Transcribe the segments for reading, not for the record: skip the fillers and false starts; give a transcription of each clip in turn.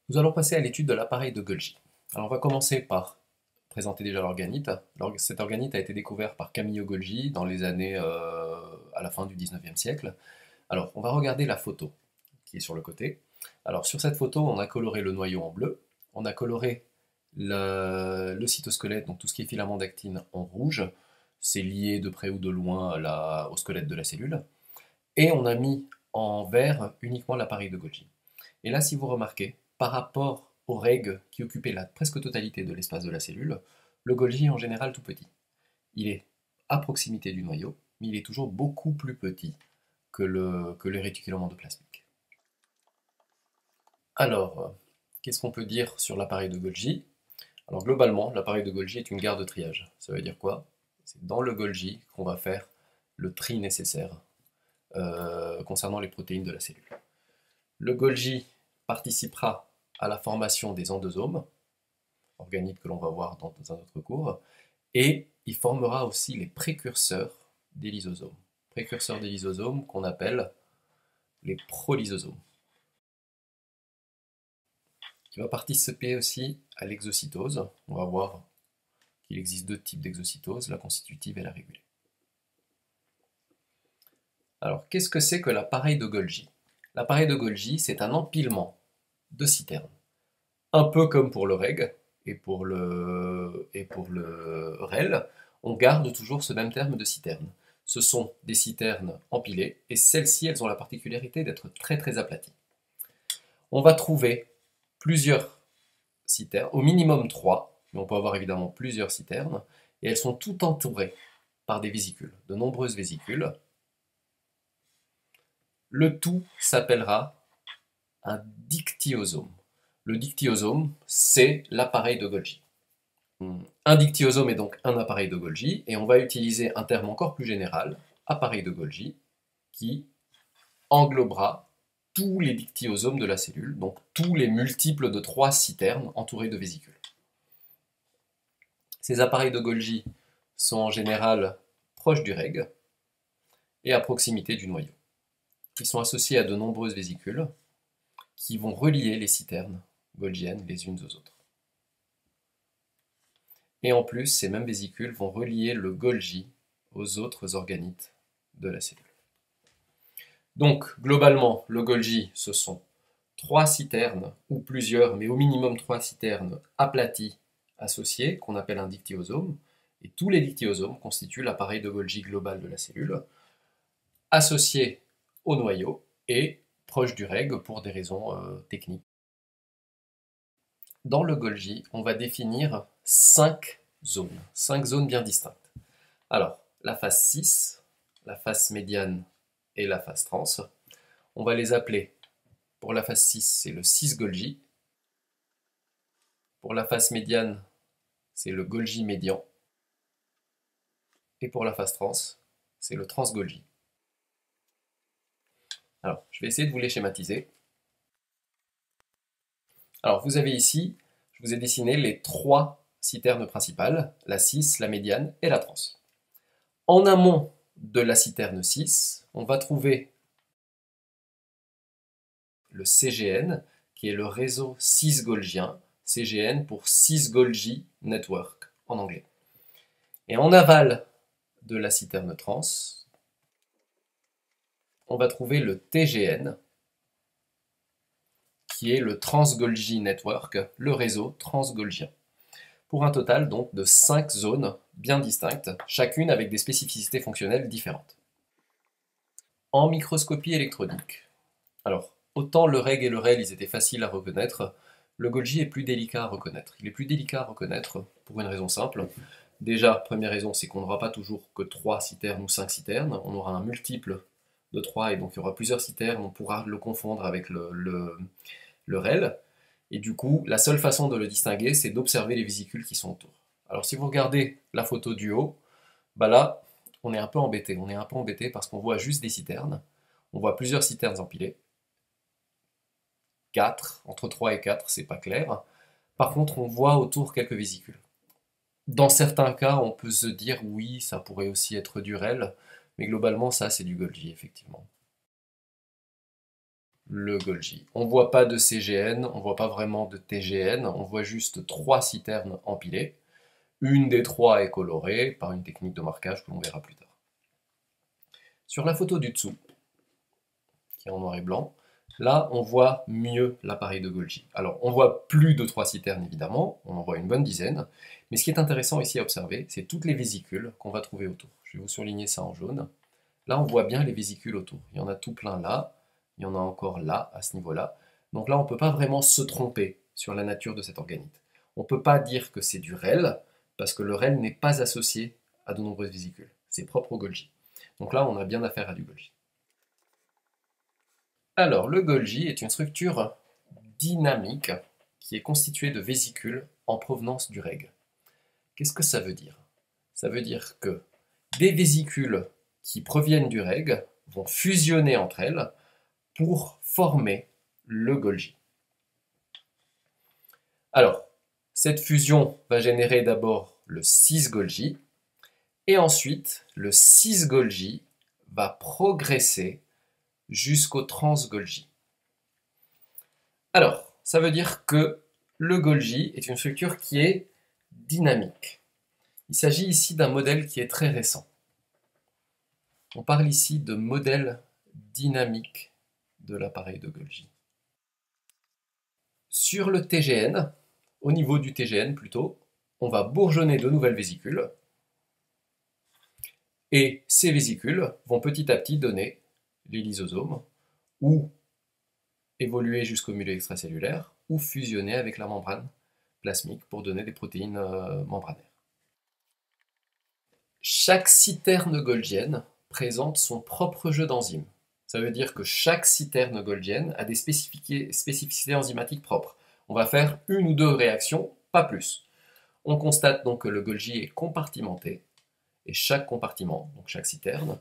Nous allons passer à l'étude de l'appareil de Golgi. Alors on va commencer par présenter déjà l'organite. Cet organite a été découvert par Camillo Golgi dans les années à la fin du 19e siècle. Alors on va regarder la photo qui est sur le côté. Alors sur cette photo, on a coloré le noyau en bleu, on a coloré le cytosquelette, donc tout ce qui est filament d'actine, en rouge. C'est lié de près ou de loin au squelette de la cellule. Et on a mis en vert uniquement l'appareil de Golgi. Et là, si vous remarquez, par rapport aux règles qui occupaient la presque totalité de l'espace de la cellule, le Golgi est en général tout petit. Il est à proximité du noyau, mais il est toujours beaucoup plus petit que le réticulum endoplasmique. Alors, qu'est-ce qu'on peut dire sur l'appareil de Golgi? Alors globalement, l'appareil de Golgi est une gare de triage. Ça veut dire quoi? C'est dans le Golgi qu'on va faire le tri nécessaire concernant les protéines de la cellule. Le Golgi participera à la formation des endosomes, organiques que l'on va voir dans un autre cours, et il formera aussi les précurseurs des lysosomes. Précurseurs des lysosomes qu'on appelle les prolysosomes. Il va participer aussi à l'exocytose. On va voir qu'il existe deux types d'exocytose, la constitutive et la régulée. Alors, qu'est-ce que c'est que l'appareil de Golgi? L'appareil de Golgi, c'est un empilement de citernes. Un peu comme pour le reg et pour le rel, on garde toujours ce même terme de citerne. Ce sont des citernes empilées, et celles-ci, elles ont la particularité d'être très très aplaties. On va trouver plusieurs citernes, au minimum 3, mais on peut avoir évidemment plusieurs citernes, et elles sont toutes entourées par des vésicules, de nombreuses vésicules. Le tout s'appellera un dictyosome. Le dictyosome, c'est l'appareil de Golgi. Un dictyosome est donc un appareil de Golgi, et on va utiliser un terme encore plus général, appareil de Golgi, qui englobera tous les dictyosomes de la cellule, donc tous les multiples de 3 citernes entourés de vésicules. Ces appareils de Golgi sont en général proches du reg et à proximité du noyau. Ils sont associés à de nombreuses vésicules qui vont relier les citernes golgiennes les unes aux autres. Et en plus, ces mêmes vésicules vont relier le Golgi aux autres organites de la cellule. Donc, globalement, le Golgi, ce sont 3 citernes, ou plusieurs, mais au minimum 3 citernes aplaties associées, qu'on appelle un dictyosome, et tous les dictyosomes constituent l'appareil de Golgi global de la cellule, associés au noyau et proche du reg pour des raisons techniques. Dans le Golgi, on va définir 5 zones bien distinctes. Alors, la phase 6, la phase médiane et la phase trans, on va les appeler, pour la phase 6, c'est le 6 Golgi, pour la phase médiane, c'est le Golgi médian, et pour la phase trans, c'est le trans Golgi. Alors, je vais essayer de vous les schématiser. Alors, vous avez ici, je vous ai dessiné les 3 citernes principales, la 6, la médiane et la trans. En amont de la citerne 6, on va trouver le CGN, qui est le réseau cis-golgien, CGN pour Cis-Golgi Network en anglais. Et en aval de la citerne trans, on va trouver le TGN, qui est le Trans-Golgi Network, le réseau transgolgien, pour un total donc de 5 zones bien distinctes, chacune avec des spécificités fonctionnelles différentes. En microscopie électronique, alors autant le reg et le rel ils étaient faciles à reconnaître, le Golgi est plus délicat à reconnaître. Il est plus délicat à reconnaître pour une raison simple. Déjà, première raison, c'est qu'on n'aura pas toujours que 3 citernes ou 5 citernes, on aura un multiple de 3 et donc il y aura plusieurs citernes, on pourra le confondre avec le rel. Et du coup, la seule façon de le distinguer, c'est d'observer les vésicules qui sont autour. Alors si vous regardez la photo du haut, bah là, on est un peu embêté. On est un peu embêté parce qu'on voit juste des citernes. On voit plusieurs citernes empilées. 4, entre 3 et 4, c'est pas clair. Par contre, on voit autour quelques vésicules. Dans certains cas, on peut se dire oui, ça pourrait aussi être du rel, mais globalement, ça, c'est du Golgi, effectivement. le Golgi. On ne voit pas de CGN, on ne voit pas vraiment de TGN, on voit juste 3 citernes empilées. Une des 3 est colorée par une technique de marquage que l'on verra plus tard. Sur la photo du dessous, qui est en noir et blanc, là on voit mieux l'appareil de Golgi. Alors on voit plus de 3 citernes évidemment, on en voit une bonne dizaine, mais ce qui est intéressant ici à observer, c'est toutes les vésicules qu'on va trouver autour. Je vais vous surligner ça en jaune. Là on voit bien les vésicules autour, il y en a tout plein là, il y en a encore là, à ce niveau-là. Donc là on ne peut pas vraiment se tromper sur la nature de cet organite. On ne peut pas dire que c'est du REL, parce que le REL n'est pas associé à de nombreuses vésicules. C'est propre au Golgi. Donc là, on a bien affaire à du Golgi. Alors, le Golgi est une structure dynamique qui est constituée de vésicules en provenance du reg. Qu'est-ce que ça veut dire? Ça veut dire que des vésicules qui proviennent du reg vont fusionner entre elles pour former le Golgi. Alors, cette fusion va générer d'abord le cis-Golgi, et ensuite, le cis-Golgi va progresser jusqu'au trans-Golgi. Alors, ça veut dire que le Golgi est une structure qui est dynamique. Il s'agit ici d'un modèle qui est très récent. On parle ici de modèle dynamique de l'appareil de Golgi. Sur le TGN, au niveau du TGN plutôt, on va bourgeonner de nouvelles vésicules, et ces vésicules vont petit à petit donner les lysosomes, ou évoluer jusqu'au milieu extracellulaire, ou fusionner avec la membrane plasmique pour donner des protéines membranaires. Chaque citerne golgienne présente son propre jeu d'enzymes. Ça veut dire que chaque citerne golgienne a des spécificités enzymatiques propres. On va faire une ou deux réactions, pas plus. On constate donc que le Golgi est compartimenté, et chaque compartiment, donc chaque citerne,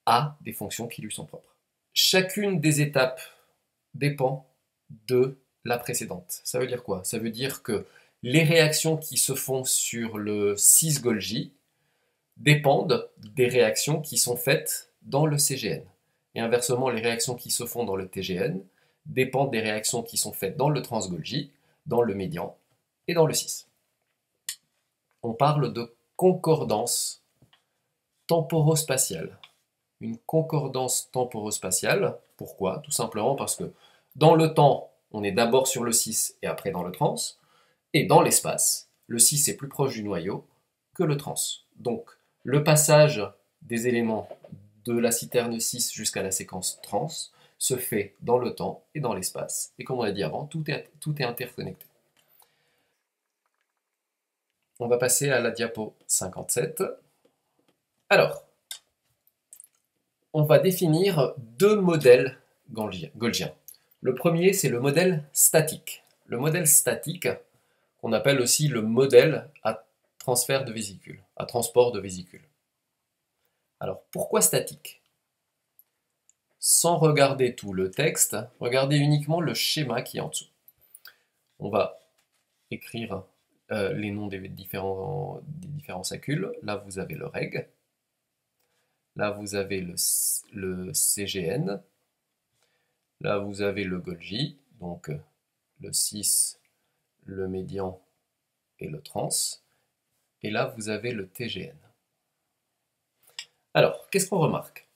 a des fonctions qui lui sont propres. Chacune des étapes dépend de la précédente. Ça veut dire quoi? Ça veut dire que les réactions qui se font sur le cis-Golgi dépendent des réactions qui sont faites dans le CGN. Et inversement, les réactions qui se font dans le TGN dépendent des réactions qui sont faites dans le trans-Golgi, dans le médian et dans le cis. On parle de concordance temporospatiale. Une concordance temporospatiale, pourquoi? Tout simplement parce que dans le temps, on est d'abord sur le cis et après dans le trans, et dans l'espace, le cis est plus proche du noyau que le trans. Donc, le passage des éléments de la citerne cis jusqu'à la séquence trans se fait dans le temps et dans l'espace. Et comme on l'a dit avant, tout est interconnecté. On va passer à la diapo 57. Alors, on va définir deux modèles golgiens. Le premier, c'est le modèle statique. Le modèle statique, qu'on appelle aussi le modèle à transfert de vésicules, à transport de vésicules. Alors, pourquoi statique? Sans regarder tout le texte, regardez uniquement le schéma qui est en dessous. On va écrire les noms des différents sacules. Là, vous avez le reg. Là, vous avez le CGN. Là, vous avez le Golgi, donc le cis, le médian et le trans. Et là, vous avez le TGN. Alors, qu'est-ce qu'on remarque?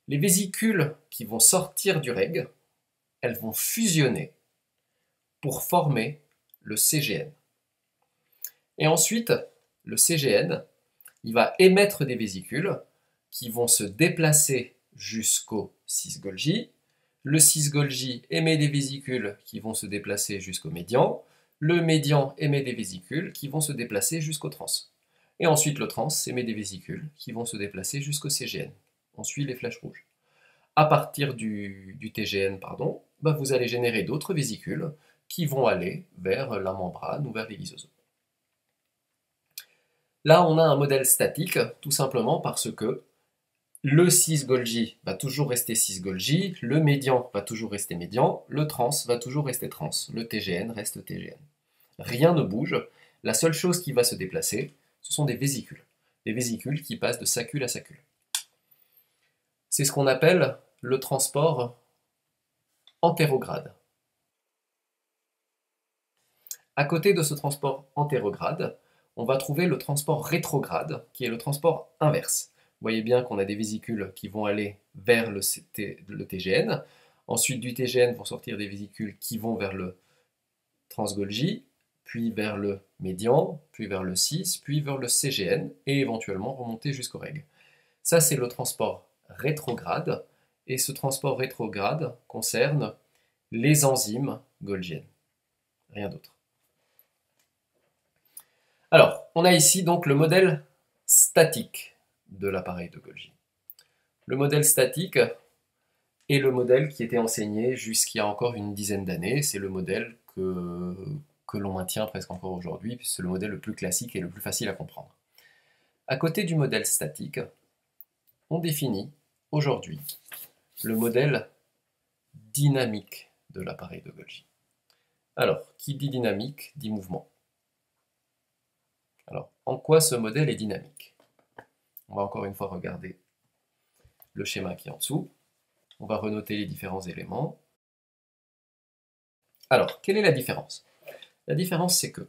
Les vésicules qui vont sortir du reg, elles vont fusionner pour former le CGN. Et ensuite, le CGN, il va émettre des vésicules qui vont se déplacer jusqu'au cis-Golgi. Le cis-Golgi émet des vésicules qui vont se déplacer jusqu'au médian. Le médian émet des vésicules qui vont se déplacer jusqu'au trans. Et ensuite, le trans émet des vésicules qui vont se déplacer jusqu'au CGN. On suit les flèches rouges. À partir du TGN, vous allez générer d'autres vésicules qui vont aller vers la membrane ou vers les lysosomes. Là, on a un modèle statique, tout simplement parce que le cis-Golgi va toujours rester cis-Golgi, le médian va toujours rester médian, le trans va toujours rester trans, le TGN reste TGN. Rien ne bouge, la seule chose qui va se déplacer, ce sont des vésicules qui passent de sacule à sacule. C'est ce qu'on appelle le transport antérograde. À côté de ce transport antérograde, on va trouver le transport rétrograde, qui est le transport inverse. Vous voyez bien qu'on a des vésicules qui vont aller vers le TGN. Ensuite, du TGN vont sortir des vésicules qui vont vers le Trans-Golgi, puis vers le médian, puis vers le 6, puis vers le CGN, et éventuellement remonter jusqu'au reg. Ça, c'est le transport rétrograde, et ce transport rétrograde concerne les enzymes golgiennes. Rien d'autre. Alors, on a ici donc le modèle statique de l'appareil de Golgi. Le modèle statique est le modèle qui était enseigné jusqu'il y a encore une dizaine d'années. C'est le modèle que l'on maintient presque encore aujourd'hui, puisque c'est le modèle le plus classique et le plus facile à comprendre. À côté du modèle statique, on définit aujourd'hui le modèle dynamique de l'appareil de Golgi. Alors, qui dit dynamique dit mouvement. Alors, en quoi ce modèle est dynamique? On va encore une fois regarder le schéma qui est en dessous. On va renoter les différents éléments. Alors, quelle est la différence? La différence, c'est que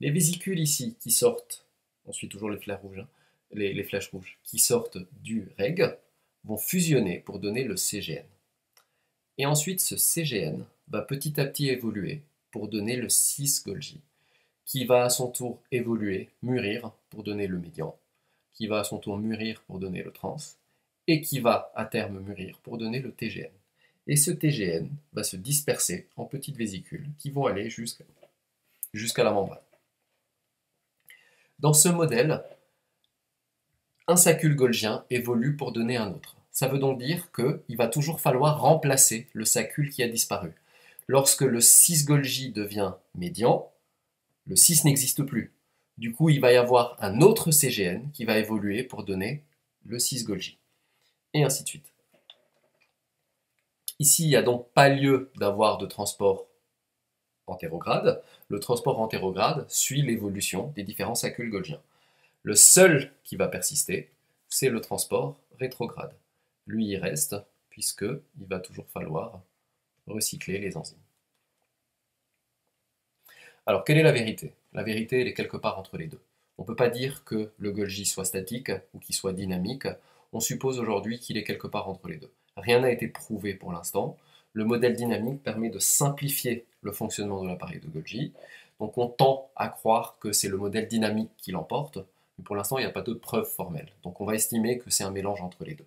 les vésicules ici qui sortent, ensuite toujours les flèches rouges, les flèches rouges, qui sortent du reg, vont fusionner pour donner le CGN. Et ensuite, ce CGN va petit à petit évoluer pour donner le 6 Golgi, qui va à son tour évoluer, mûrir pour donner le médian, qui va à son tour mûrir pour donner le trans, et qui va à terme mûrir pour donner le TGN. Et ce TGN va se disperser en petites vésicules qui vont aller jusqu'à la membrane. Dans ce modèle, un sacule golgien évolue pour donner un autre. Ça veut donc dire qu'il va toujours falloir remplacer le sacule qui a disparu. Lorsque le 6 Golgi devient médian, le 6 n'existe plus. Du coup, il va y avoir un autre CGN qui va évoluer pour donner le 6 Golgi. Et ainsi de suite. Ici, il n'y a donc pas lieu d'avoir de transport antérograde. Le transport antérograde suit l'évolution des différents sacules golgiens. Le seul qui va persister, c'est le transport rétrograde. Lui, il reste, puisqu'il va toujours falloir recycler les enzymes. Alors, quelle est la vérité? La vérité, elle est quelque part entre les deux. On ne peut pas dire que le Golgi soit statique ou qu'il soit dynamique. On suppose aujourd'hui qu'il est quelque part entre les deux. Rien n'a été prouvé pour l'instant. Le modèle dynamique permet de simplifier le fonctionnement de l'appareil de Golgi. Donc on tend à croire que c'est le modèle dynamique qui l'emporte, mais pour l'instant il n'y a pas de preuve formelle. Donc on va estimer que c'est un mélange entre les deux.